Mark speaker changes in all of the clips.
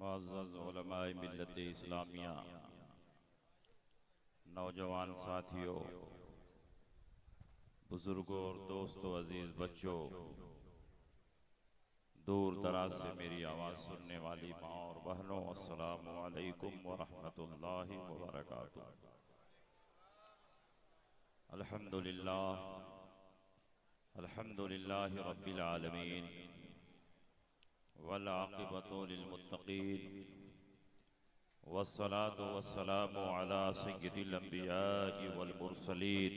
Speaker 1: मुअज़्ज़ज़ उलमाए मिल्लत इस्लामिया, नौजवान साथियों, बुजुर्गों और दोस्तों, अजीज बच्चों, दूर दराज से मेरी आवाज़ सुनने वाली माँ और बहनों, अस्सलामु अलैकुम व रहमतुल्लाहि व बरकातुहू। अल्हम्दुलिल्लाहि रब्बिल आलमीन वल आक़िबतु लिल मुत्तक़ीन वस्सलातु वस्सलामु अला सय्यिदिल अंबियाइ वल मुरसलीन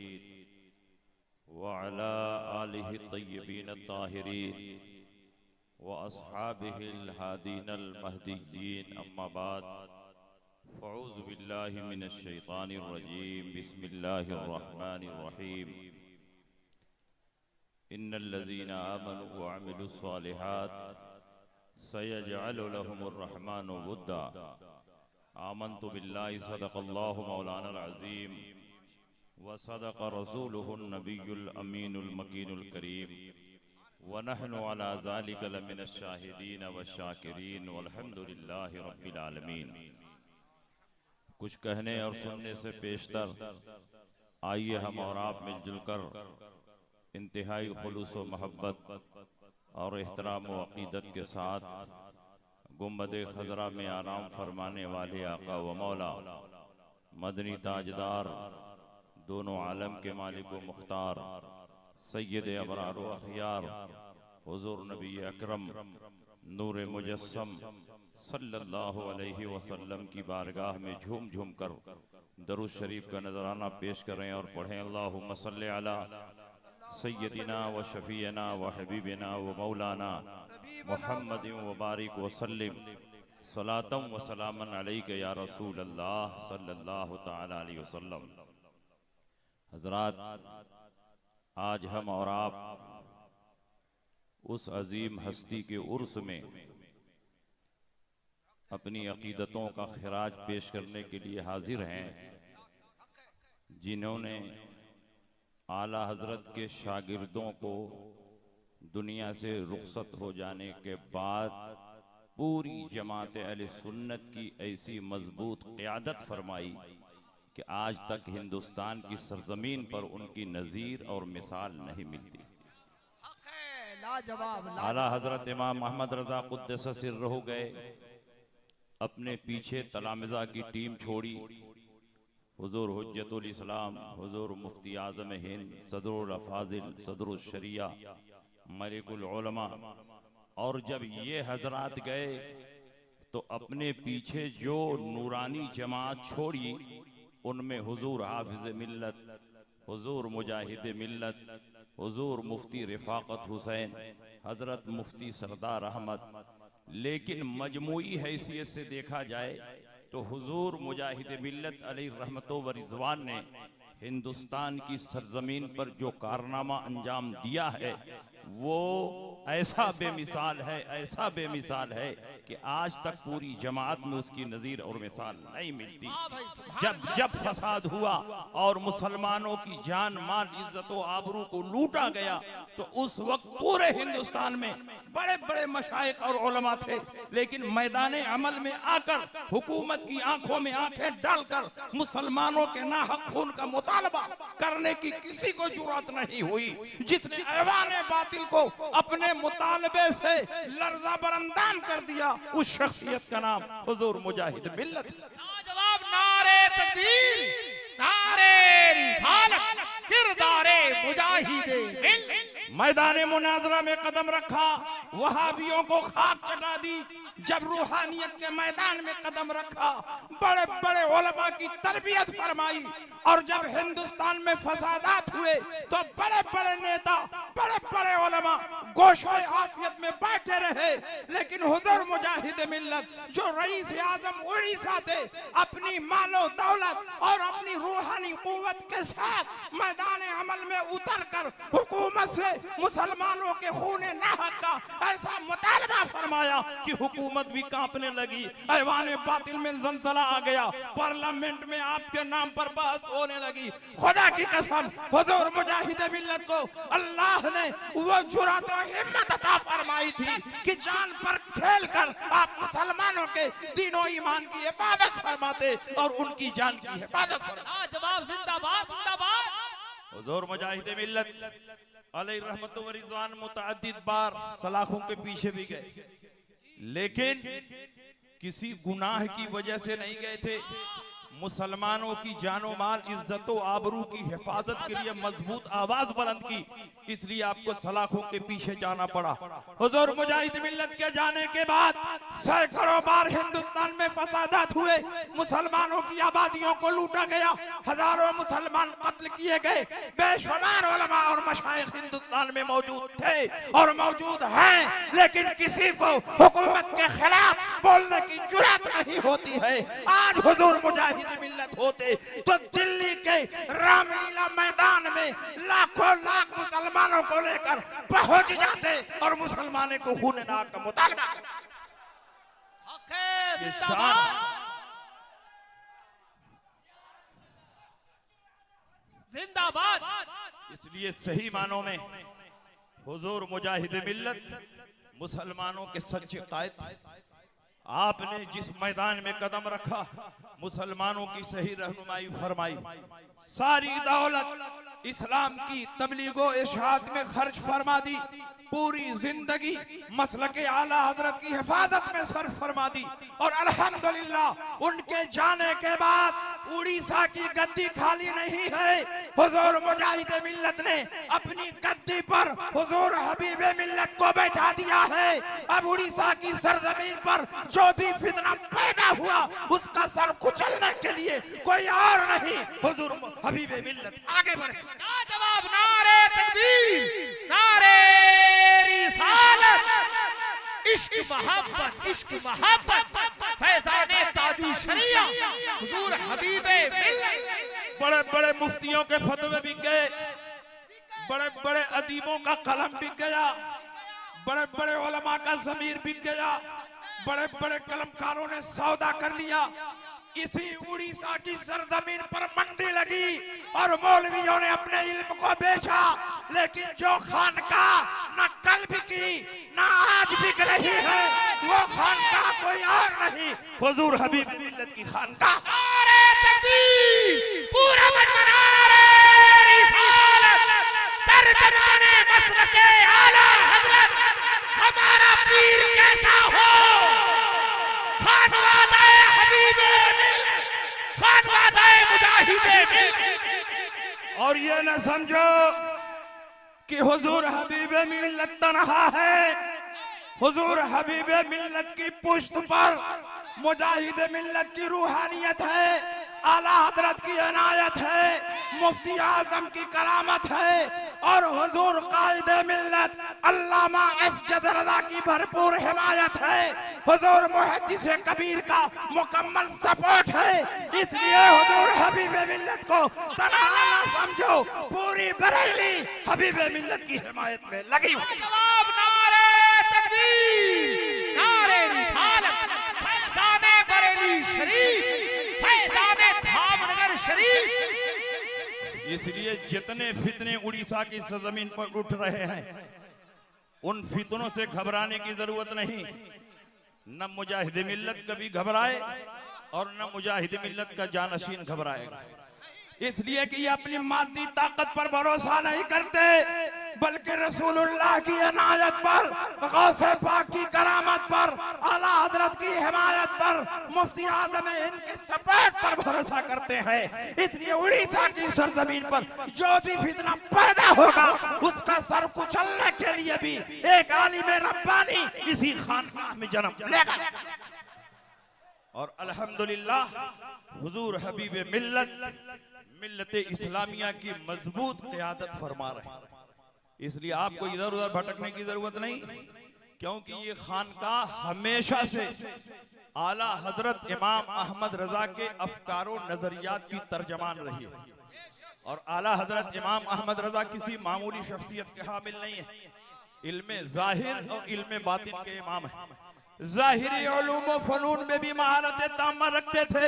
Speaker 1: व अला आलिहि तय्यबीन अत्ताहिरीन व अस्हाबिहिल हादीनल महदिय्यीन, अम्मा बाद, फ़अऊज़ु बिल्लाहि मिनश शैतानिर रजीम, बिस्मिल्लाहिर रहमानिर रहीम। इन्नल्लज़ीना आमनु व अमिलुस सालिहात सयजअलु लहुमुर रहमानु वुद्दा। आमन्तु बिल्लाहि सदक़ल्लाहु मौलाना अज़ीम व सदक़ रसूलुहुन नबियुल अमीनुल मकीनुल करीम व नहनु अला ज़ालिका लमिनश शाहिदीन व शाकिरीन वल्हम्दुलिल्लाहि रब्बिल आलमीन। कुछ कहने और सुनने से पेशतर आइए हम और आप मिलजुल कर इंतहाई खुलूस व मोहब्बत और एहतराम व अक़ीदत के साथ गुंबद-ए खज़रा में आराम फरमाने वाले आका व मौला मदनी ताजदार, दोनों आलम के मालिक व मुख्तार, सैयद अबरार व अख़यार, हुज़ूर नबी अकरम नूर मुजस्सम सल्लल्लाहु अलैहि वसल्लम की बारगाह में झूम झूम कर दरूद शरीफ का नजराना पेश करें और पढ़ें, अल्लाहुम्मा सल्लि अला सय्यदिना व शफीना व हबीबिना व मौलाना मुहम्मदिन व बारिक व सल्लिम सलातम व सलामन अलैका या रसूल अल्लाह सल्लल्लाहु तआला अलैहि वसल्लम। हज़रात, आज हम और आप उस अजीम हस्ती के उर्स में अपनी अकीदतों का खिराज पेश करने के लिए हाजिर हैं, जिन्होंने आला हजरत के शागिर्दों को दुनिया से रुखसत हो जाने के बाद पूरी जमात अहले सुन्नत की ऐसी मजबूत क़ियादत फरमाई कि आज तक हिंदुस्तान की सरजमीन पर उनकी नज़ीर और मिसाल नहीं मिलती। आला हजरत इमाम अहमद रज़ा क़ुद्दस सिर्रहु गए, अपने पीछे तलामिज़ा की टीम छोड़ी, हुज़ूर हुज्जतुल इस्लाम, हुज़ूर मुफ्ती आज़म हिंद, सदरुल अफ़ाज़िल, सदरुल शरिया, मलिकुल उलमा, और जब ये हजरात गए तो अपने पीछे जो नूरानी जमात छोड़ी, उनमें हुज़ूर हाफिज़ मिल्लत, हुज़ूर मुजाहिद मिल्लत, हुज़ूर मुफ्ती रिफ़ाक़त हुसैन, हज़रत मुफ्ती सरदार अहमद। लेकिन मजमूई हैसियत से देखा जाए तो हुज़ूर मुजाहिद मिल्लत अलैहि रहमतो व रिज़वान ने हिंदुस्तान की सरजमीन पर जो कारनामा अंजाम दिया है वो ऐसा बेमिसाल है, ऐसा बेमिसाल है कि आज तक पूरी जमात में उसकी नज़ीर और मिसाल नहीं मिलती। जब फसाद हुआ और मुसलमानों की जान माल इज्जत व आबरू को लूटा गया तो उस वक्त पूरे हिंदुस्तान में बड़े बड़े मशाइख और उलमा थे, लेकिन मैदान अमल में आकर हुकूमत की आंखों में आंखें डालकर मुसलमानों के नाहक खून का मुतालबा करने की किसी को जुर्रत नहीं हुई। जिसने ऐवान बातिल को अपने मुतालबे से लर्जा बरंदान कर दिया, उस शख्सियत का नाम हुजूर मुजाहिद मिल्लत।
Speaker 2: जवाब नारे तकबीर, नारे रिसालत, किरदारे मुजाहिदे मिल्लत।
Speaker 1: मैदान मुनाजरा में कदम रखा, वहाबियों को खाक चटा दी। जब रूहानियत के मैदान में कदम रखा, बड़े बड़े उलमा की तरबियत फरमाई, और जब हिंदुस्तान में फसादात हुए तो बड़े बड़े नेता, बड़े बड़े उलमा गोशोए आफियत में बैठे रहे। लेकिन हुजूर मुजाहिद मिल्लत जो रईस आजम उड़ीसा थे, अपनी मालो दौलत और अपनी रूहानी कुव्वत के साथ मैदान अमल में उतर कर हुकूमत से मुसलमानों के खूने नाहक का ऐसा मुतालबा फरमाया कि हुकूमत भी कांपने लगी। ऐवान बातिल में ज़लज़ला आ गया, पार्लियामेंट में आपके नाम पर बहस होने लगी। खुदा की कसम, हुजूर मुजाहिद मिल्लत को अल्लाह ने वो जुर्रत और हिम्मत अता फरमाई थी कि जान पर खेल कर आप मुसलमानों के के दीनों ईमान की हिफाजत फरमाते और उनकी जान की हिफाजत फरमाते।
Speaker 2: जवाब जिंदाबाद जिंदाबाद।
Speaker 1: हुजूर मुजाहिद मिल्लत अलैहि रहमत व रिज़वान मुतअद्दिद बार सलाखों के पीछे भी गए, लेकिन किसी गुनाह की वजह से नहीं गए थे। मुसलमानों की जानो माल इज्जत व आबरू की हिफाजत के लिए मजबूत आवाज बुलंद की, इसलिए आपको सलाखों के पीछे जाना पड़ा। हुजूर मुजाहिद मिल्लत के जाने के बाद सैकड़ों बार हिंदुस्तान में फसादात हुए, मुसलमानों की आबादियों को लूटा गया, हजारों मुसलमान कत्ल किए गए। बेशुमार उलमा और मशाइख हिंदुस्तान में मौजूद थे और मौजूद हैं, लेकिन किसी को हुकूमत के खिलाफ बोलने की जुर्रत नहीं होती है। आज हुजूर मुजाहिद मिल्लत होते तो दिल्ली के रामलीला मैदान में लाखों लाख मुसलमानों को लेकर पहुंच जाते और मुसलमानों को खून नाक का मुतालबा। ये शान
Speaker 2: जिंदाबाद।
Speaker 1: इसलिए सही मानों में हुजूर मुजाहिद मिल्लत मुसलमानों के सच्चे कायद। आपने जिस मैदान में कदम रखा, मुसलमानों की सही रहनुमाई फरमाई, सारी दौलत इस्लाम की तबलीगो इरशाद में खर्च फरमा दी, पूरी जिंदगी मसलके आला हजरत की हिफाजत में सर्फ फरमा दी। और अल्हम्दुलिल्लाह उनके जाने के बाद उड़ीसा की गद्दी खाली नहीं है। हुजूर मुजाहिद मिल्लत ने अपनी गद्दी पर हुजूर हबीब मिल्लत को बैठा दिया है। अब उड़ीसा की सरजमीन पर जो भी फितना पैदा हुआ उसका सर कुचलने के लिए कोई और नहीं, हुजूर हबीब मिल्लत आगे बढ़े।
Speaker 2: जवाब नारे तकबीर, नारे रिसालत, इश्क मोहब्बत फैजाने ताजु शरिया हुजूर हबीबे मिल्लत।
Speaker 1: बड़े बड़े मुफ्तियों के फतवे बिक गए, बड़े बड़े अदीबों का कलम बिक गया, बड़े बड़े उलमा का ज़मीर बिक गया, बड़े बड़े कलमकारों ने सौदा कर लिया। इसी उड़ीसा की सरजमीन पर मंडी लगी और मौलवियों ने अपने इल्म को बेचा, लेकिन जो खानकाह न कल बिकी न आज बिक रही है, वो खानकाह कोई और नहीं, हुजूर हबीब मिल्लत की खानकाह।
Speaker 2: नारे तकबीर, पूरा नारे रिसालत, तर्जमाने मसलके आला हजरत हमारा पीर कैसा हो, खानवादाए हबीबे मिल्लत, खानवादाए मुजाहिदे मिल्लत।
Speaker 1: और ये न समझो कि हुजूर हबीब मिल्लत तन्हा है, हुजूर हबीब मिल्लत की पुश्त पर मुजाहिद मिल्लत की रूहानियत है, आला हजरत की इनायत है, मुफ्ती आजम की करामत है और हुजूर कायदे मिल्लत अल्लामा असजद रज़ा की भरपूर हिमायत है, हुजूर मुहद्दिस कबीर का मुकम्मल सपोर्ट है। इसलिए हुजूर हबीब मिल्लत को तन्हा ना समझो, पूरी बरेली हबीब मिल्लत की हिमायत में लगी हुई।
Speaker 2: जवाब नारे तकबीर, नारे रिसालत, फैजाने बरेली शरीफ, फैजाने धामनगर शरीफ।
Speaker 1: इसलिए जितने फितने उड़ीसा की सरजमीन पर उठ रहे हैं, उन फितनों से घबराने की जरूरत नहीं। न मुजाहिद मिल्लत कभी घबराए और न मुजाहिद मिल्लत का जानशीन घबराएगा, इसलिए कि ये अपनी मादी ताकत पर भरोसा नहीं करते, बल्कि रसूलुल्लाह की इनायत पर, गौसे पाक की करामत पर, आला हजरत की हिमायत पर, मुफ्ती आजम हिंद के सपोर्ट पर भरोसा करते हैं। इसलिए उड़ीसा की सरजमीन पर जो भी फितना पैदा होगा उसका सर कुचलने के लिए भी एक आलिम रब्बानी इसी खानकाह में जन्म लेगा। और अल्हम्दुलिल्लाह हुजूर हबीब मिल्लत इस्लामिया की मजबूत क़यादत फरमा रहे हैं। इसलिए आपको इधर उधर भटकने की जरूरत नहीं, क्योंकि ये खानकाह हमेशा से आला हजरत इमाम अहमद रजा के अफकारो नजरियात की तर्जमान रही है। और आला हजरत इमाम अहमद रजा किसी मामूली शख्सियत के हामिल नहीं है, इल्मे ज़ाहिर और इल्मे बातिन के इमाम है। ज़ाहिरी उलूम व फ़नून में भी महारत तामा रखते थे।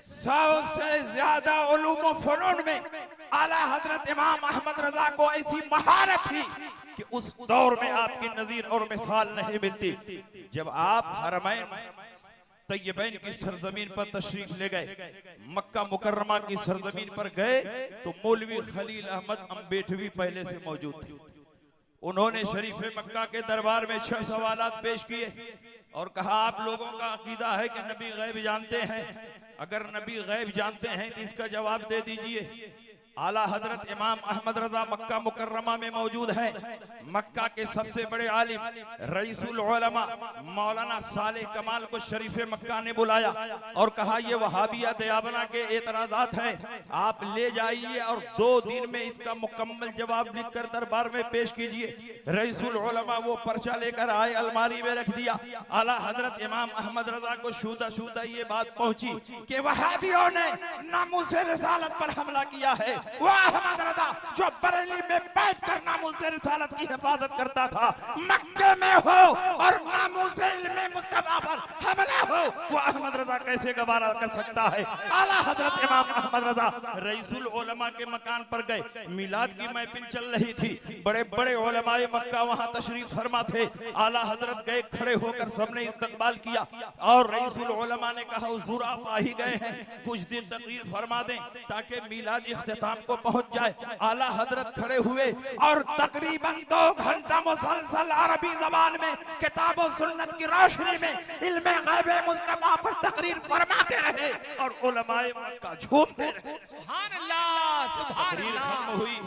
Speaker 1: 100 से ज्यादा उलूम व फ़नून में आला हजरत इमाम अहमद रजा को ऐसी महारत थी कि उस दौर में आपकी नजीर और मिसाल नहीं मिलती। जब आप हरमैन तैयबैन की सरजमीन पर तशरीफ ले गए, मक्का मुकर्रमा की सरजमीन पर गए तो मौलवी खलील अहमद अम्बेठवी पहले से मौजूद थे। उन्होंने शरीफ मक्का के दरबार में 6 सवालात पेश किए और कहा, आप लोगों का अकीदा है कि नबी गैब जानते हैं, अगर नबी गैब जानते हैं तो इसका जवाब दे दीजिए। आला हजरत इमाम अहमद रजा मक्का मुकर्रमा में मौजूद है। मक्का के सबसे बड़े आलिम रईसुल उलमा मौलाना साले कमाल को शरीफ मक्का ने बुलाया और कहा, ये वहाबिया दयाबना के एतराजात हैं, आप ले जाइए और 2 दिन में इसका मुकम्मल जवाब लिखकर दरबार में पेश कीजिए। रईसुल उलमा वो पर्चा लेकर आए, अलमारी में रख दिया। आला हजरत इमाम अहमद रजा को शुदा शुदा ये बात पहुंची कि वहाबियों ने नामूसे रिसालत पर हमला किया है। वो अहमद रजा जो बरेली में बैठकर नामूसे रिसालत की हिफाजत करता था, मक्के में हो और नामूसे इल्मे मुस्तफा पर हमला हो, वो अहमद रजा कैसे गवारा कर सकता है। आला हजरत इमाम अहमद रजा रईसुल उलमा के मकान पर गए। मिलाद की महफिल चल रही थी, बड़े बड़े उलमाए मक्का वहां तशरीफ फरमा थे। आला हजरत गए, खड़े होकर सबने इस्तकबाल किया और रईसुल उलमा ने कहा, हुजूर आप आ ही गए हैं, कुछ दिन तकरीर फरमा दें ताकि मिलाद इख्तिताम को पहुंच जाए। आला हजरत खड़े हुए और तकरीबन 2 घंटा मुसलसल अरबी जबान में किताब और सुन्नत की रोशनी में इल्मे गैब मुस्तफा पर तकरीर फरमाते रहे और उलमाए मक्का झूमते रहे।
Speaker 2: सुभान अल्लाह, सुभान
Speaker 1: तकरीर
Speaker 2: अल्लाह।
Speaker 1: खत्म हुई,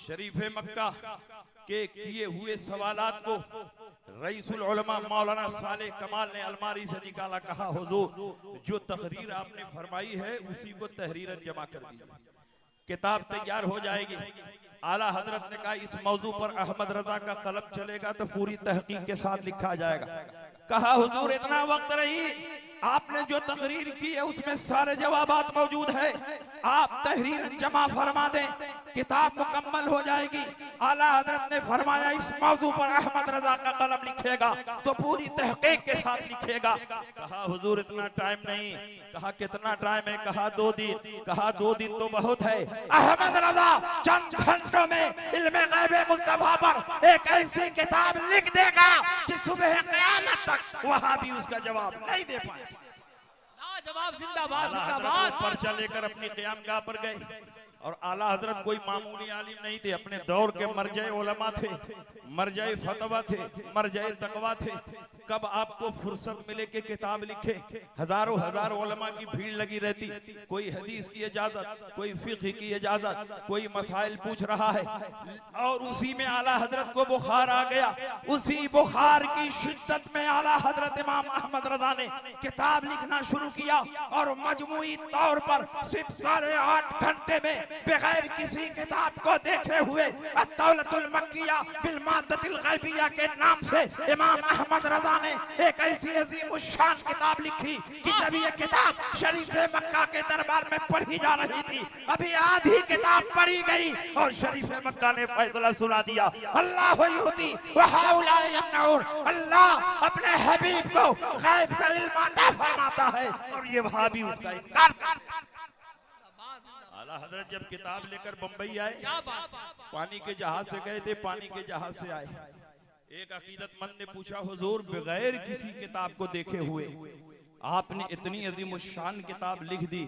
Speaker 1: शरीफ मक्का के किए हुए सवालात को रईसुल उलमा मौलाना साले कमाल ने अलमारी से निकाला, कहा, हुजूर जो तकरीर आपने फरमाई है उसी को तहरीरन जमा कर दीजिए, किताब तैयार हो जाएगी। आला हजरत ने कहा, इस मौजू पर अहमद रजा का कलम चलेगा तो पूरी तहकीक के साथ लिखा जाएगा। कहा, हुजूर इतना वक्त नहीं, आपने जो तकरीर की है उसमें सारे जवाबात मौजूद है, आप तहरीर जमा फरमा दें, किताब मुकम्मल हो जाएगी। आला हजरत ने फरमाया, इस मौजू पर अहमद रजा का कलम लिखेगा तो पूरी तहकीक के साथ लिखेगा। कहा, हुजूर इतना टाइम नहीं। कहा, कितना टाइम है? कहा, 2 दिन। कहा, 2 दिन तो बहुत है। अहमद रजा चंद घंटों में इल्मे गैब मुस्तफा पर एक ऐसी किताब लिख देगा कि सुबह क़यामत तक वहां भी उसका जवाब नहीं दे पाए।
Speaker 2: जवाब जिंदाबाद,
Speaker 1: आला
Speaker 2: जिंदाबाद।
Speaker 1: हजरत पर्चा लेकर अपनी क़यामगाह पर गए और आला हजरत कोई मामूली आलिम नहीं थे, अपने दौर के मरजाए उलमा थे, मरजाए फतवा थे, मरजाए तकवा थे। कब आपको फुर्सत मिले कि किताब लिखे? हजारों हजारों उलमा की भीड़ लगी रहती, कोई हदीस की इजाजत, कोई फिक़्ह की इजाजत, कोई मसाइल पूछ रहा है और उसी में आला हजरत को बुखार आ गया। उसी बुखार की शिद्दत में आला हजरत इमाम अहमद रजा ने किताब लिखना शुरू किया और मजमूई तौर पर सिर्फ 8.5 घंटे में बगैर किसी किताब को देखे हुए अत-तौलतुल मक्किया बिल माद्दतिल गैबिया के नाम से इमाम अहमद रजा ने एक ऐसी अजीम शान किताब लिखी कि जब ये किताब शरीफ मक्का के दरबार में पढ़ी जा रही थी, अभी आधी किताब पढ़ी गई और शरीफ मक्का ने फैसला सुना दिया, अल्लाह युती व हाउला यमनऊन, अल्लाह अपने हबीब को गैब का इल्म अता फरमाता है और ये वहां भी उसका इनकार करता है। आला हजरत जब किताब लेकर बंबई आए, पानी के जहाज से गए थे, पानी के जहाज से आए, एक अकीदतमंद ने पूछा, हुजूर बगैर किसी किताब को देखे हुए आपने इतनी अजीम शान किताब लिख दी,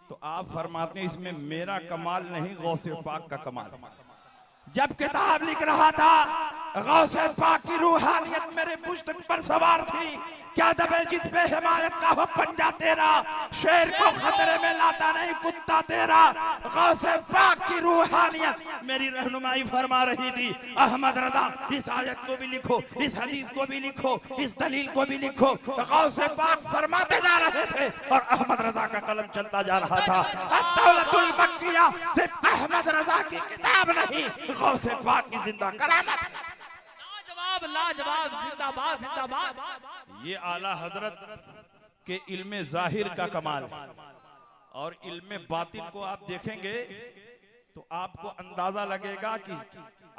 Speaker 1: तो आप फरमाते हैं इसमें मेरा कमाल नहीं, गौसे पाक का कमाल। जब किताब लिख रहा था, गौसे पाक की रूहानियत मेरे पुस्तक पर सवार थी। क्या दबे जिस पे हिमायत का हो पंजा तेरा, शेर को खतरे में लाता नहीं कुत्ता तेरा। गौसे पाक की रूहानियत मेरी रहनुमाई फरमा रही थी। अहमद रजा इस आयत को भी लिखो, इस हदीस को भी लिखो, इस दलील को भी लिखो। गौसे पाक फरमाते जा रहे थे और अहमद रजा का कलम चलता जा रहा था। अत-तौलतुल मक्किया सिर्फ अहमद रजा की किताब नहीं, गौसे पाक की जिंदा करामत।
Speaker 2: लाजवाब, लाजवाब, जिंदाबाद, जिंदाबाद।
Speaker 1: ये आला हजरत के इल्मे जाहिर का कमाल और इल्मे बातिन को आप देखेंगे तो आपको अंदाजा लगेगा कि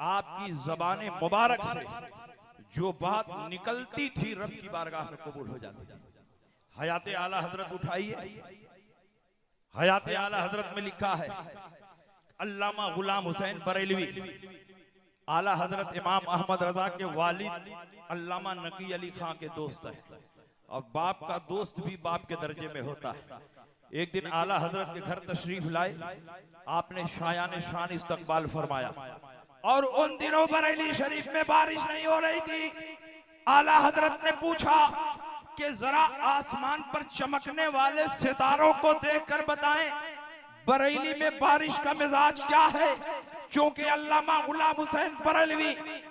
Speaker 1: आपकी ज़बान मुबारक से जो बात निकलती थी रब की बारगाह में कबूल हो जाती है। हयात आला हजरत उठाइए, हयात आला हजरत में लिखा है, अल्लामा गुलाम हुसैन बरेलवी आला हजरत इमाम अहमद रजा के वालिद अल्लामा नकी अली खां के दोस्त है। और बाप का दोस्त भी बाप के दर्जे में होता है। एक दिन आला हजरत के घर तशरीफ लाए, आपने शायान शान इस्तकबाल फरमाया और उन दिनों बरेली शरीफ में बारिश नहीं हो रही थी। आला हजरत ने पूछा कि जरा आसमान पर चमकने वाले सितारों को देखकर बताएं बरेली में बारिश का मिजाज क्या है। क्योंकि अल्लामा गुलाम हुसैन बरेलवी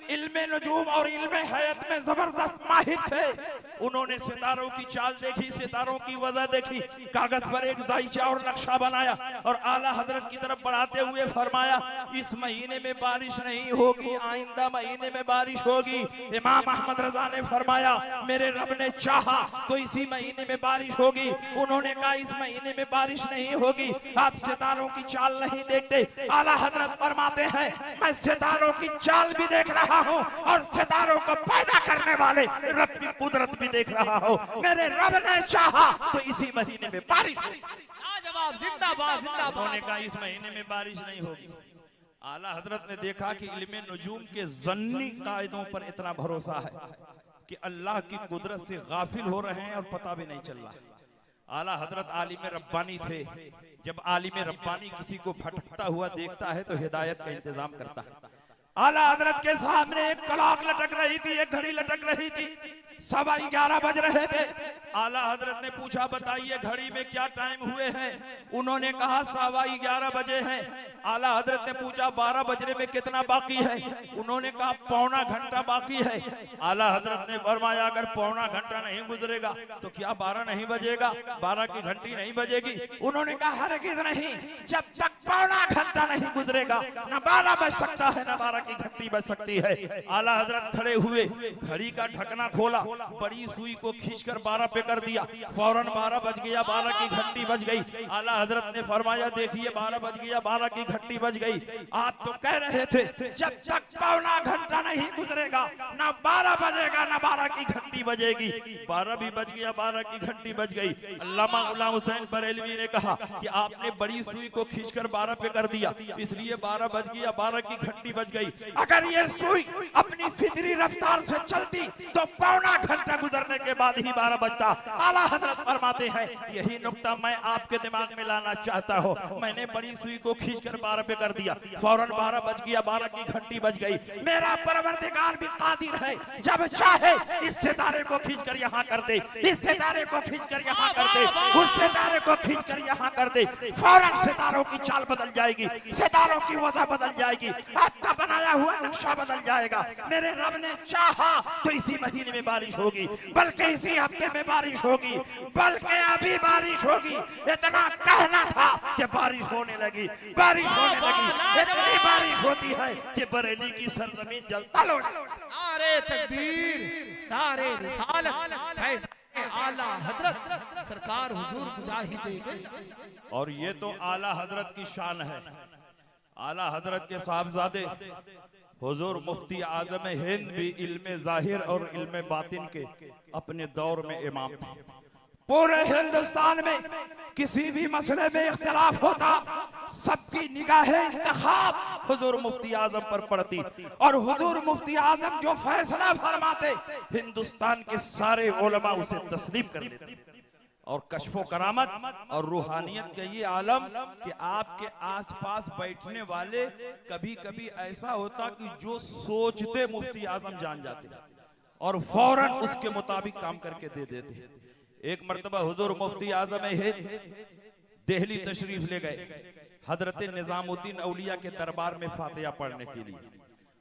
Speaker 1: इल्मे नजूम और इल्मे हयात में जबरदस्त माहिर थे। उन्होंने सितारों की चाल देखी, सितारों की वजह देखी, कागज पर एक जायचा और नक्शा बनाया और आला हजरत की तरफ बढ़ाते हुए फरमाया इस महीने में बारिश नहीं होगी, आइंदा महीने में बारिश होगी। इमाम अहमद रजा ने फरमाया मेरे रब ने चाहा तो इसी महीने में बारिश होगी। उन्होंने कहा इस महीने में बारिश नहीं होगी, आप सितारों की चाल नहीं देखते। आला हजरत फरमाते हैं मैं सितारों की चाल भी देख रहा हूँ और सितारों को पैदा करने वाले रब की कुदरत भी देख रहा हूँ। मेरे रब ने चाहा तो इसी महीने में बारिश होगी।
Speaker 2: लाजवाब, जिंदाबाद जिंदाबाद।
Speaker 1: उन्होंने कहा इस महीने में बारिश नहीं होगी। आला हजरत ने देखा कि इल्मे नुजूम के जन्नी कायदों पर इतना भरोसा है कि अल्लाह की कुदरत से गाफिल हो रहे हैं और पता भी नहीं चल रहा। आला हजरत आलिम रब्बानी थे। जब आलिम रब्बानी किसी को भटकता हुआ देखता है तो हिदायत का इंतजाम करता है। आला हजरत के सामने एक क्लॉक लटक रही थी, एक घड़ी लटक रही थी, 11:15 बज रहे थे। आला हजरत ने पूछा बताइए घड़ी में क्या टाइम हुए हैं। उन्होंने कहा 11:15 बजे हैं। आला हजरत ने पूछा 12 बजने में कितना बाकी है। उन्होंने कहा पौना घंटा बाकी है। आला हजरत ने फरमाया अगर पौना घंटा नहीं गुजरेगा तो क्या 12 नहीं बजेगा, 12 की घंटी नहीं बजेगी। उन्होंने कहा हरगिज़ नहीं, जब तक पौना घंटा नहीं गुजरेगा न 12 बज सकता है न 12 की घंटी बज सकती है। आला हजरत खड़े हुए, घड़ी का ढकना खोला, बड़ी सुई को खींचकर 12 पे कर दिया। फौरन 12 बज गया, 12 की घंटी बज गई। आला हजरत ने फरमाया देखिए 12 बज गया, 12 की घंटी बज गई। आप तो कह रहे थे जब तक पौना घंटा नहीं गुजरेगा ना 12 बजेगा ना 12 की घंटी बजेगी। 12 भी बज गया, 12 की घंटी बज गई। अल्लामा गुलाम हुसैन बरेलवी ने कहा कि आपने बड़ी सुई को खींचकर 12 पे कर दिया, इसलिए 12 बज गया, 12 की घंटी बज गई। अगर ये सुई अपनी फितरी रफ्तार से चलती तो पौना घंटा गुजरने के बाद ही 12 बजता। आला हजरत फरमाते हैं यही नुक्ता मैं आपके दिमाग में लाना चाहता हूँ। मैंने बड़ी सुई को खींचकर 12 पे कर दिया, फौरन 12 बज गया, 12 की घंटी बज गई। मेरा परवरदिगार भी कादिर है, जब चाहे इस सितारे को खींचकर यहाँ कर दे, इस सितारे को खींचकर यहाँ कर दे, उस सितारे को खींचकर यहाँ कर दे। फौरन सितारों की चाल बदल जाएगी, सितारों की वजह बदल जाएगी, आपका बनाया हुआ नक्शा बदल जाएगा। मेरे रब ने चाहा तो इसी महीने में बारिश होगी, बल्कि इसी हफ्ते में बारिश होगी, बल्कि अभी बारिश होगी। इतना कहना था कि बारिश होने लगी, बारिश होने लगी। इतनी बारिश होती है कि बरेली की सरजमीन जलता हो।
Speaker 2: नारे तकबीर, नारे रिसालत, फैज़ आला हजरत सरकार हुजूर मुजाहिद।
Speaker 1: और ये तो आला हजरत की शान है। आला हजरत के साहबजादे हुजूर मुफ्ती आजम हिंद भी इल्मे जाहिर और इल्मे बातिन के अपने दौर में इमाम थे। पूरे हिंदुस्तान में किसी भी मसले में इख्तिलाफ होता, सबकी निगाहें इंतखाब हुजूर मुफ्ती आजम पर पड़ती और हुजूर मुफ्ती आजम जो फैसला फरमाते हिंदुस्तान के सारे उलमा उसे तस्लीम कर लेते। और कश्फो करामत और रूहानियत का ये आलम कि आपके आसपास बैठने वाले कभी कभी ऐसा होता कि जो सोचते मुफ्ती आजम जान जाते और फौरन उसके मुताबिक काम करके दे देते। एक मर्तबा हुजूर मुफ्ती आजम हिंद दिल्ली तशरीफ ले गए हजरत निजामुद्दीन औलिया के दरबार में फातिहा पढ़ने के लिए।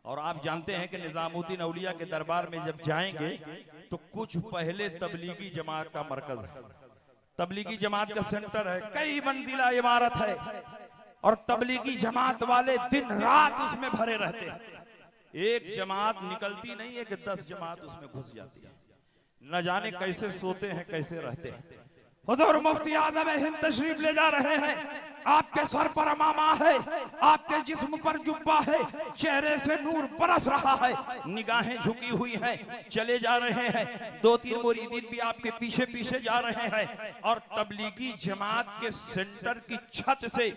Speaker 1: और आप जानते हैं कि निजामुद्दीन औलिया के दरबार में जब जाएंगे तो कुछ पहले तबलीगी जमात का मरकज है, तबलीगी जमात का सेंटर है, कई मंजिला इमारत है और तबलीगी जमात वाले दिन रात उसमें भरे रहते हैं। एक जमात निकलती नहीं है कि 10 जमात उसमें घुस जाती है। न जाने कैसे सोते हैं, कैसे रहते हैं। हुजूर मुफ्ती आजम हिंद तशरीफ ले जा रहे हैं,
Speaker 3: आपके सर पर अमामा है, आपके जिस्म पर जुब्बा है, चेहरे से नूर बरस रहा है, निगाहें झुकी हुई हैं, चले जा रहे हैं। 2-3 मुरीदीन भी आपके पीछे पीछे जा रहे हैं और तबलीगी जमात के सेंटर की छत से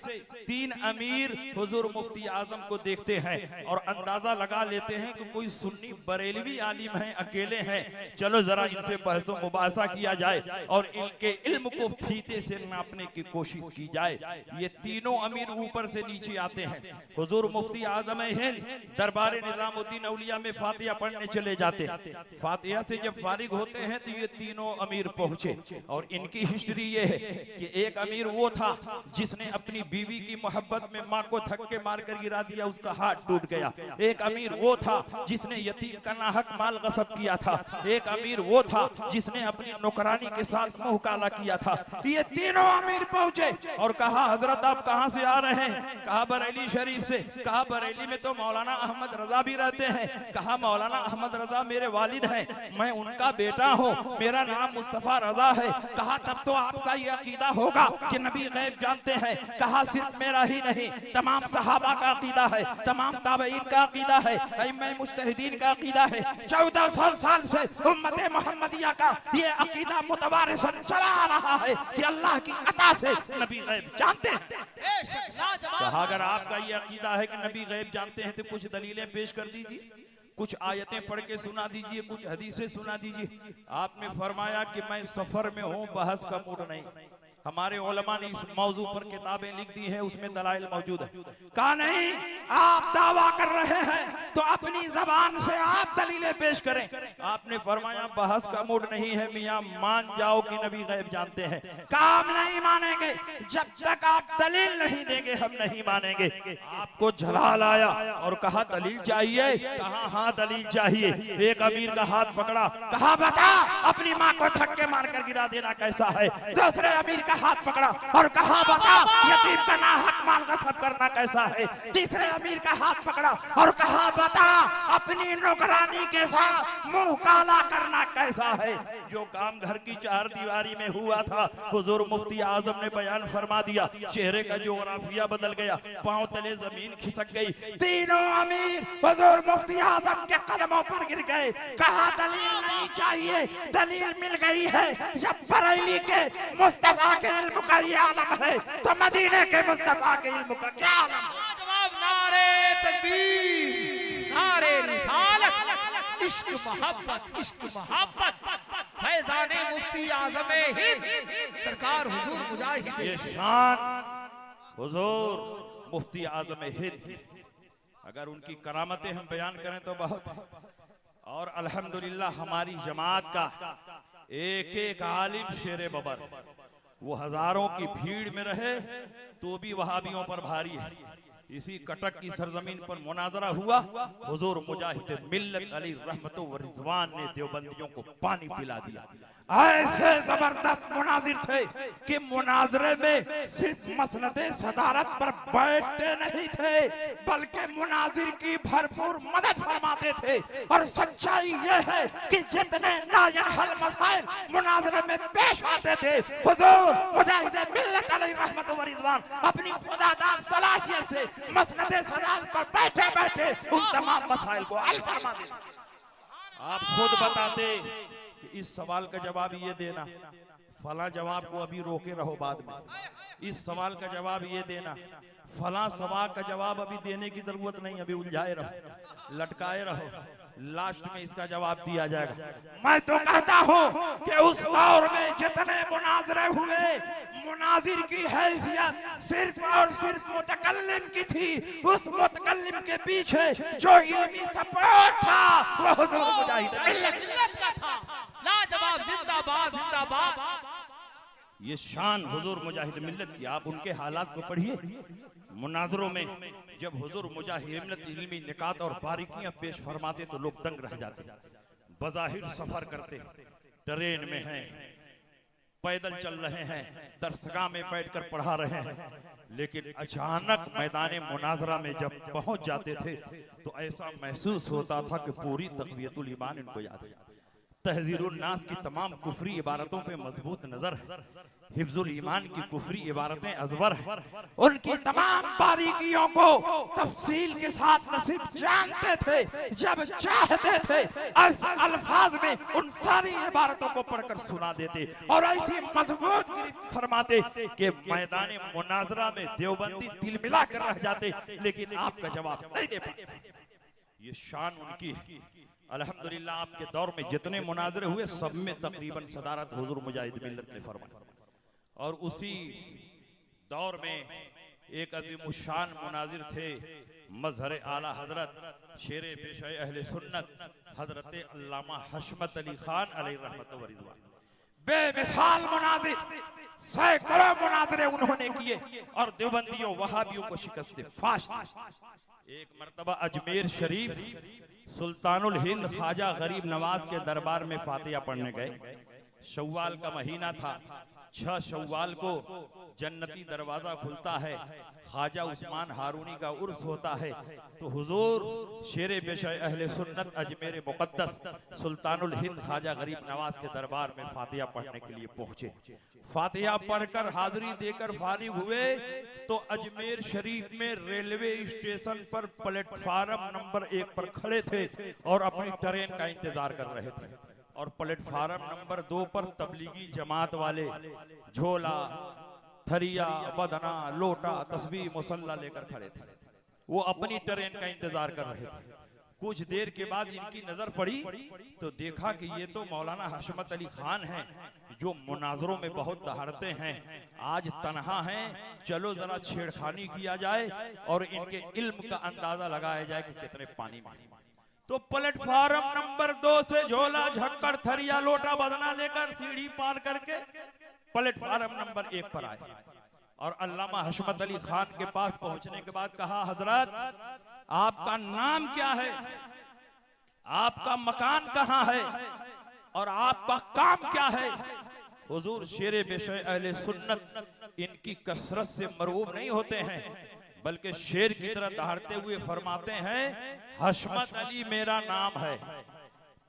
Speaker 3: 3 अमीर हुजूर मुफ्ती आजम को देखते हैं और अंदाजा लगा लेते हैं कि कोई सुन्नी बरेलवी आलिम है, अकेले हैं, चलो जरा इनसे बहसो मुबासा किया जाए और इनके इल्म को फीते से नापने की कोशिश की जाए। ये तीनों अमीर ऊपर से नीचे आते हैं। हुजूर मुफ्ती आजम हिंद दरबार निजामुद्दीन औलिया में फातिहा पढ़ने चले जाते हैं। फातिहा से जब फारिग होते हैं तो ये तीनों अमीर पहुंचे और इनकी हिस्ट्री ये है कि एक अमीर वो था जिसने अपनी बीवी की मोहब्बत में माँ को धक्के मारकर गिरा दिया, उसका हाथ टूट गया। एक अमीर वो था जिसने यतीम का नाहक माल गसब किया था। एक अमीर वो था जिसने अपनी नौकरानी के साथ मुंह काला किया था। ये तीनों अमीर पहुंचे और कहा, हजरत आप कहां से आ रहे हैं? कहा बरेली शरीफ से। कहा बरेली में तो मौलाना अहमद रजा भी रहते हैं। कहा मौलाना अहमद रजा मेरे वालिद हैं, मैं उनका बेटा हूं, मेरा नाम मुस्तफा रजा है। कहा तब तो आपका ये अकीदा होगा कि नबी गैब जानते हैं। कहा सिर्फ मेरा ही नहीं, तमाम सहाबा का अकीदा है, तमाम ताबईन का अकीदा है, अइम्मा मुज्तहिदीन का अकीदा है। 1400 साल से उम्मत मोहम्मदिया का ये अकीदा मुतवारिसन चला आ रहा है कि अल्लाह की अता से नबी गैब जानते हैं। कहा अगर आपका ये अकीदा है कि नबी गैब जानते हैं तो कुछ दलीलें पेश कर दीजिए, कुछ आयतें पढ़ के सुना दीजिए, कुछ हदीसें सुना दीजिए। आपने फरमाया कि मैं सफर में हूँ, बहस का मूड नहीं। हमारे उलमा ने इस मौजू पर किताबें लिख दी हैं, उसमें दलाइल मौजूद है। कहा नहीं, आप दावा कर रहे हैं तो अपनी जबान से आप दलीलें पेश करें। आपने फरमाया बहस का मूड नहीं है मियां, मान जाओ कि नबी गैब जानते हैं। कहा हम नहीं मानेंगे, जब तक आप दलील नहीं देंगे हम नहीं मानेंगे। आपको झलाल आया और कहा दलील चाहिए? कहा हाँ दलील चाहिए। एक अमीर का हाथ पकड़ा, कहा बता अपनी माँ को धक्के मारकर गिरा देना कैसा है? दूसरे अमीर का हाथ पकड़ा और कहा बता यतीम का नाहक माल गसब करना कैसा है? तीसरे अमीर का हाथ पकड़ा और कहा बता अपनी नौकरानी के साथ मुंह काला करना कैसा है? जो काम घर की 4 दीवारी में हुआ था हुजूर मुफ्ती आजम ने बयान फरमा दिया। चेहरे का जोग्राफिया बदल गया, पांव तले जमीन खिसक गई। तीनों अमीर हुजूर मुफ्ती आजम के कदमों पर गिर गए। कहा दलील नहीं चाहिए, दलील मिल गई है। जब बरेली के मुस्तफा के इल्म का ये आलम है तो मदीने के मुस्तफा के इल्म का क्या आलम?
Speaker 2: जवाब नारे तकबीर, नारे रिसालत, इश्क मोहब्बत, इश्क मोहब्बत, फैज़ाने मुफ्ती आज़म हिंद सरकार हुजूर मुजाहिद।
Speaker 1: ये शान हुजूर मुफ्ती आज़म हिंद, अगर उनकी करामतें हम बयान करें तो बहुत। और अल्हम्दुलिल्लाह हमारी जमात का एक एक आलिम शेरे बबर, वो हजारों की भीड़ में रहे तो भी वहाबियों पर भारी है। इसी कटक की सरजमीन पर मुनाजरा हुआ, हुजूर मुजाहिद मिल्लत अली रहमतो व रिजवान ने देवबंदियों को पानी पिला दिया। ऐसे जबरदस्त मुनाजिर थे कि मुनाजरे में सिर्फ मसनदे सदारत पर बैठते नहीं थे बल्कि मुनाजिर की भरपूर मदद फरमाते थे। और सच्चाई ये है कि जितने नायहल मसाइल मुनाजरे में पेश आते थे हुजूर मुजाहिद मिल्लत अली रहमतो व रिजवान अपनी खुदादाद सलाहियत से मसनदे सदारत पर बैठे बैठे उन तमाम मसाइल को हल फरमा देते। आप खुद बताते कि इस सवाल का जवाब ये देना, फला जवाब को अभी रोके रहो बाद में, इस सवाल का जवाब ये देना, फला सवाल का जवाब अभी देने की जरूरत नहीं, अभी उलझाए रहो, लटकाए रहो, लास्ट में इसका जवाब दिया जाएगा। मैं तो कहता हूँ कि उस दौर में जितने मुनाजरे हुए, मुनाजिर की हैसियत सिर्फ और सिर्फ मुतकल्लिम की थी। उस मुतकल्लिम के पीछे जो इल्मी सपोर्ट था वो हुजूर मुजाहिद मिल्लत का था।
Speaker 2: लाजवाब, जिंदाबाद जिंदाबाद।
Speaker 1: ये शान हुजूर मुजाहिद मिल्लत की। आप उनके हालात को पढ़िए। मुनाजरों में जब हुजूर मुजाहिद मिल्लत इल्मी निकात और बारीकियां पेश फरमाते तो लोग दंग रह जाते। बज़ाहिर सफर करते, ट्रेन में हैं, पैदल चल रहे हैं, दरसगाह में बैठकर पढ़ा रहे हैं, लेकिन अचानक मैदान मुनाजरा में जब पहुंच जाते थे तो ऐसा महसूस होता था कि पूरी तक़वियतुल ईमान इनको याद है।
Speaker 3: तहजीरुन नास की तमाम कुफरी इबारतों पे मजबूत नजर है, हिफ्जुल ईमान की कुफरी इबारतें अजवर है, उनकी तमाम बारीकियों को तफसील के साथ नसीब जानते थे, जब चाहते थे अल्फाज में उन सारी इबारतों को पढ़कर सुना देते और ऐसी मजबूत गिरफ्त फरमाते कि मैदान मुनाजरा में देवबंदी दिल मिला कर रह जाते, लेकिन आपका जवाब नहीं दे पाते। ये शान उनकी है। अल्हम्दुलिल्लाह आपके दौर में जितने मुनाजरे हुए सब में तकरीबन सदारत हुजूर मुजाहिद मिल्लत ने फरमाई, और उसी दौर में एक अजीम शान मुनाजिर थे मजहर आला हजरत शेरे पेशे अहले सुन्नत हजरत अल्लामा हशमत अली खान अलैहि रहमत व रिज़वान। बेमिसाल मुनाजिर, सैकड़ों मुनाजरे उन्होंने किए और देवबंदियों वहाबियों को शिकस्त फाश दी। एक मर्तबा अजमेर शरीफ सुल्तानुल हिंद ख्वाजा गरीब नवाज के दरबार में फातिहा पढ़ने गए। शव्वाल का महीना था, 6 शव्वाल को जन्नती दरवाजा खुलता है, ख्वाजा उस्मान हारूनी का उर्स होता है, तो हुजूर शेरे पेशे अहले सुन्नत अजमेर मुक़द्दस सुल्तानुल हिंद ख्वाजा गरीब नवाज के दरबार में फातिहा पढ़ने के लिए पहुंचे। फातिहा पढ़कर हाजिरी देकर फारिग हुए तो अजमेर शरीफ में रेलवे स्टेशन पर प्लेटफार्म नंबर 1 पर खड़े थे और अपनी ट्रेन का इंतजार कर रहे थे, और प्लेटफार्म नंबर 2 पर तबलीगी जमात वाले झोला, थरिया, बदना, लोटा, तस्बीह, मुसल्ला लेकर खड़े थे। वो अपनी ट्रेन का इंतजार कर रहे थे। कुछ देर के बाद इनकी नजर पड़ी तो देखा कि ये तो मौलाना हशमत अली खान हैं, जो मुनाजरों में बहुत दहाड़ते हैं। आज तन्हा हैं, चलो जरा छेड़खानी किया जाए और इनके इल्म का अंदाजा लगाया जाए कि कितने पानी में। तो प्लेटफार्म नंबर 2 से झोला, झक्कड़, थरिया, लोटा, बदना लेकर सीढ़ी पार करके प्लेटफार्म नंबर 1 पर आए और अल्लामा हशमत अली खान के पास पहुंचने के बाद कहा, हजरत आपका नाम क्या है, आपका मकान कहाँ है और आपका काम क्या है? हुजूर शेरे पेशे अहले सुन्नत इनकी कसरत से मरऊब नहीं होते हैं, बल्कि शेर की तरह दहाड़ते हुए फरमाते हैं, हशमत अली मेरा नाम है,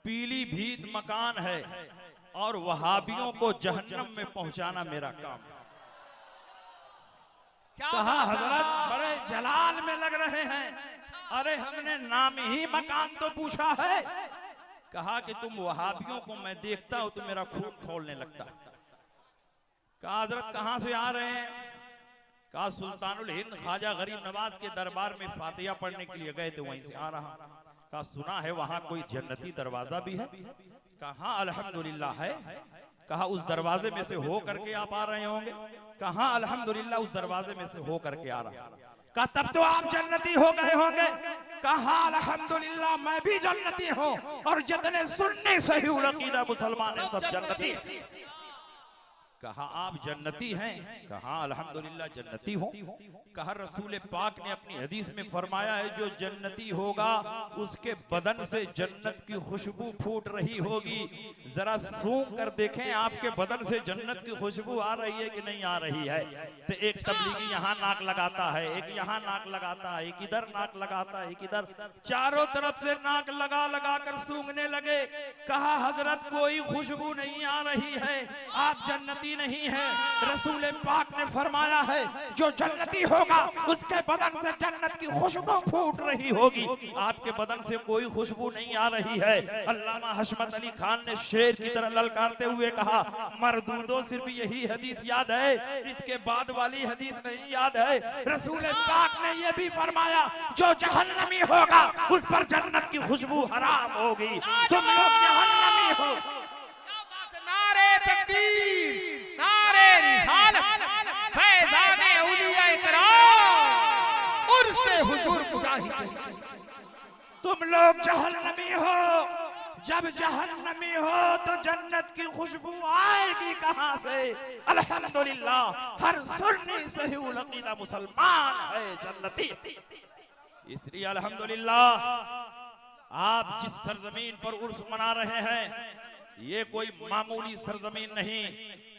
Speaker 3: पीलीभीत मकान है और वहाबियों को जहन्नम में पहुंचाना मेरा काम है। कहा हजरत बड़े जलाल में लग रहे हैं, अरे हमने नाम ही मकान तो पूछा है। कहा कि तुम वहाबियों को मैं देखता हूं तो मेरा खून खोलने लगता। कहा हजरत कहां से आ रहे हैं? कहा सुल्तानुल हिंद ख्वाजा गरीब नवाज के दरबार में फातिहा पढ़ने के लिए गए थे, वहीं से आ रहा। कहा सुना है वहां कोई जन्नती दरवाजा भी है? कहा अल्हम्दुलिल्लाह है। कहा उस दरवाजे में से हो करके आप आ रहे होंगे? कहा अल्हम्दुलिल्लाह उस दरवाजे में से हो करके आ रहा। कहा तब तो आप जन्नती हो गए होंगे? कहा अल्हम्दुलिल्लाह मैं भी जन्नती हूँ और जितने सुन्नी सही अकीदा मुसलमान हैं सब जन्नती। कहा आप जन्नती हैं? कहा अल्हम्दुलिल्लाह जन्नती हूँ। कहा रसूल पाक ने अपनी हदीस में फरमाया है, जो जन्नती होगा उसके बदन से जन्नत की खुशबू फूट रही होगी। जरा सूंघ कर देखें आपके बदन से जन्नत की खुशबू आ रही है कि नहीं आ रही है। तो एक तबलीगी यहाँ नाक लगाता है, एक यहाँ नाक लगाता है, एक इधर नाक लगाता है, एक इधर, चारों तरफ से नाक लगा लगा कर सूंघने लगे। कहा हजरत कोई खुशबू नहीं आ रही है, आप जन्नती नहीं है। रसूल पाक ने फरमाया है, जो जन्नती होगा उसके बदन से जन्नत की खुशबू फूट रही होगी। आपके बदन से कोई खुशबू नहीं आ रही है। अल्लामा हशमत अली खान ने शेर की तरह ललकारते हुए कहा, मरदूदों सिर्फ यही हदीस याद है, इसके बाद वाली हदीस नहीं याद है। रसूल पाक ने यह भी फरमाया, जो जहन्नमी होगा उस पर जन्नत की खुशबू हराम होगी। तुम लोग जहन्नमी हो।
Speaker 2: नारे तकबीर, नारे रिसालत, फैज़ाने औलिया इकराम, उर्से हुजूर मुजाहिद।
Speaker 3: तुम लोग जहन्नमी हो। जब जहन्नमी हो तो जन्नत की खुशबू आएगी कहां से? अल्हम्दुलिल्लाह हर सुन्नी सही अकीदा मुसलमान है जन्नती। इसलिए अल्हम्दुलिल्लाह आप जिस सरजमीन पर उर्स मना रहे हैं, ये कोई मामूली सरजमीन नहीं,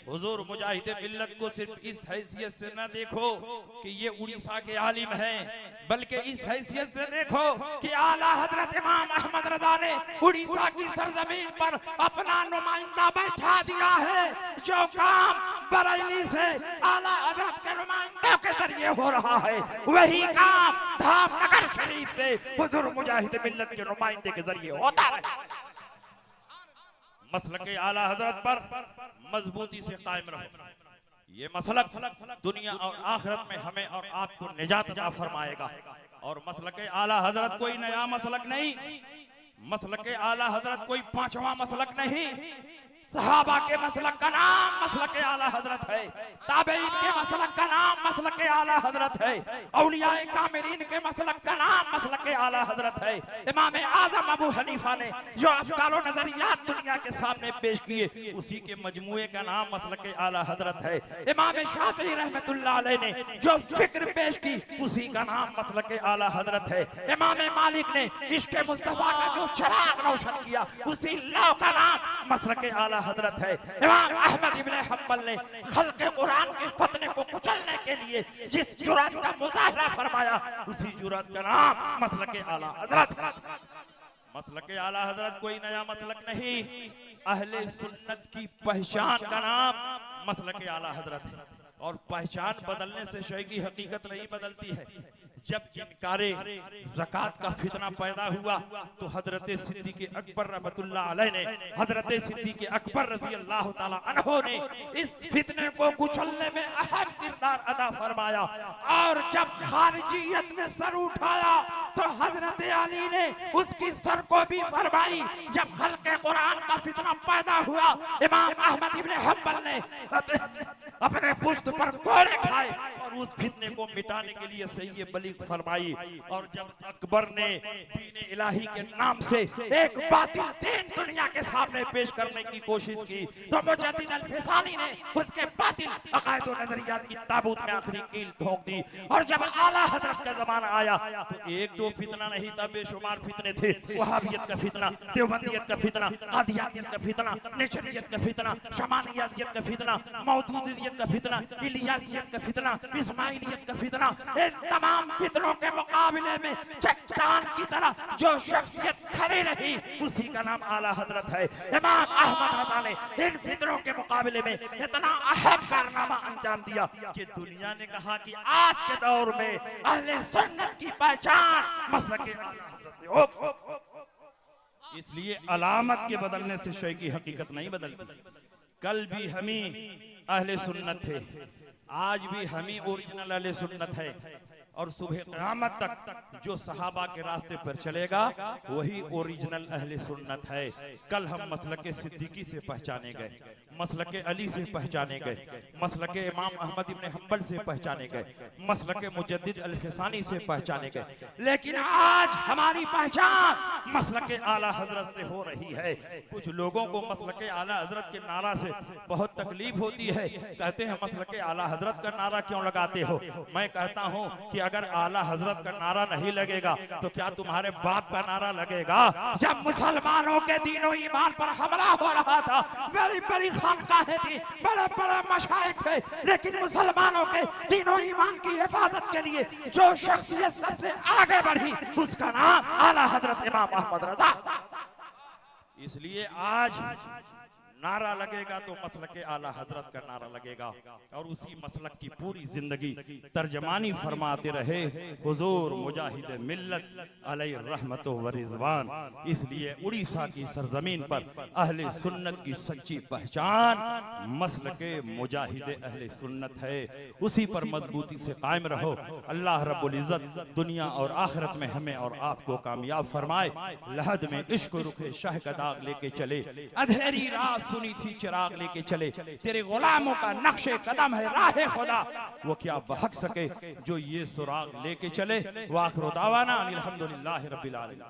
Speaker 3: हुजूर मुजाहिद मिल्लत को सिर्फ इस हैसियत से न देखो कि ये उड़ीसा के आलिम हैं, बल्कि इस हैसियत से देखो कि आला हजरत इमाम अहमद रजा ने उड़ीसा की सरजमीन पर अपना नुमाइंदा बैठा दिया है। जो काम बरेली से आला हजरत के नुमाइंदों के जरिए हो रहा है, वही काम धामनगर शरीफ से हुजूर मुजाहिद मिल्लत के नुमाइंदे के जरिए होता है। मसलक आला हजरत पर मजबूती से कायम रहो। ये मसलक दुनिया और आखिरत में हमें और आपको निजात अता फरमाएगा। और मसलक आला हजरत कोई नया मसलक नहीं, मसलक आला हजरत कोई पांचवा मसलक नहीं। सहाबा के मसलक का नाम मसलक आला हजरत है, ताबईन के मसलक का नाम मसलक आला हजरत है, औलियाए कामिलीन के मसलक का नाम मसलक आला हजरत है। इमाम आजम अबू हनीफा ने जो अफकार व नजरियात दुनिया के सामने पेश किए, उसी के मजमूए का नाम मसलक आला हजरत है। इमाम शाफी रहमतुल्लाह अलैह ने जो फिक्र पेश की, उसी का नाम मसलक आला हजरत है। इमाम मालिक ने इश्क़ मुस्तफा का जो चिराग रोशन किया, उसी लौ का नाम मसलक आला हजरत है। इमाम अहमद इब्ने हंबल ने खल्क़े कुरान के फतने को कुचलने के लिए जिस जुरात का मुजाहरा फरमाया, उसी जुरात का नाम मसलक आला हजरत। मसलक आला हजरत कोई नया मसलक नहीं, अहले सुन्नत की पहचान का नाम मसलक आला हजरत है। और पहचान बदलने से शय की हकीकत नहीं बदलती है। जब इनकारे ज़कात का फितना पैदा हुआ, तो हजरत सिद्दीक़ अकबर रहमतुल्लाह अलैह ने, हजरत सिद्दीक़ अकबर रज़ी अल्लाह ताला अन्हो ने इस फितने को कुचलने में अहम किरदार अदा फरमाया। और जब खारिजियत ने सर उठाया, तो हजरत अली ने उसकी सर को भी फरमाई। जब खल्क़े कुरान का फितना पैदा हुआ, इमाम अहमद इब्ने हंबल ने अपने पुश्त पर कोड़े खाए और उस फितने को मिटाने के लिए सही बलीग फरमाई। और जब अकबर ने दीन इलाही के नाम से एक बातिल दीन दुनिया के सामने पेश करने की कोशिश की, तो मुजद्दिद अल-फिसानी ने उसके बातिल अकायद व नजरियात की ताबूत में आखिरी कील ठोक दी। और जब आला हजरत का जमाना आया, तो एक दो फितना नहीं था, बेशुमार फितने थे। वहाबियत का फितना, देवबंदियत का फितना, कादियानियत का फितना, नेचरियत का फितना, शमानियत का फितना, मौदूदियत का फितना, इलियासियत का फितना, इस्माइलियत का फितना। इन तमाम फितनों के मुकाबले में चट्टान की तरह जो शख्सियत खड़ी रही, उसी का नाम आला हजरत है। इमाम अहमद रज़ा ने इन फितनों के मुकाबले में इतना अहम कारनामा अंजाम दिया कि दुनिया ने कहा कि आज के दौर में अहले सुन्नत की पहचान मसलक आला हजरत हो। इसलिए अलामत के बदलने से शय की हकीकत नहीं बदलती। कल भी हम ही अहले सुन्नत थे, आज भी हम ही ओरिजिनल अहले सुन्नत है। और सुबह क़यामत तक जो सहाबा के रास्ते पर चलेगा, वही ओरिजिनल अहले सुन्नत है। कल हम मसलक सिद्दीकी से पहचाने गए, मसलक अली से पहचाने गए, मसलक इमाम अहमद इब्ने हंबल से पहचाने गए, मसलक मुजद्दिद अल-फिसानी से पहचाने गए। लेकिन आज हमारी पहचान मसलक आला हजरत से हो रही है। कुछ लोगों को मसलक आला हजरत के नारा से बहुत तकलीफ होती है, कहते हैं मसलक आला हजरत का नारा क्यों लगाते हो। मैं कहता हूं कि अगर आला हजरत का नारा नहीं लगेगा, तो क्या तुम्हारे बाप का नारा लगेगा। जब मुसलमानों के दीनों ईमान पर हमला हो रहा था, बड़ी बड़ी खानकाहें थी, बड़े बड़े मशाइख थे, लेकिन मुसलमानों के दीनों ईमान की हिफाजत के लिए जो शख्सियत सबसे आगे बढ़ी, उसका नाम आला हजरत इमाम अहमद रज़ा। इसलिए आज नारा लगेगा तो मसलक आला हजरत का नारा लगेगा। और उसी मसलक की पूरी जिंदगी तर्जमानी फरमाते रहे हुजूर मुजाहिद मिल्लत अलैहि रहमत व रिज़वान। इसलिए उड़ीसा की सरजमीन पर अहले सुन्नत की सच्ची पहचान मसलक मुजाहिद अहले सुन्नत है। उसी पर मजबूती से कायम रहो। अल्लाह रब्बुल इज़्ज़त दुनिया और आखिरत में हमें और आपको कामयाब फरमाए। लहद में इश्क रुखे शाह का दाग लेके चले, अधेरी रात सुनी थी चिराग लेके चले, तेरे गुलामों का नक्शे कदम है राहे खुदा, वो क्या बहक सके जो ये सुराग लेके चले। वाखिर दावाना अनिल हम्दुलिल्लाहि रब्बिल आलमीन।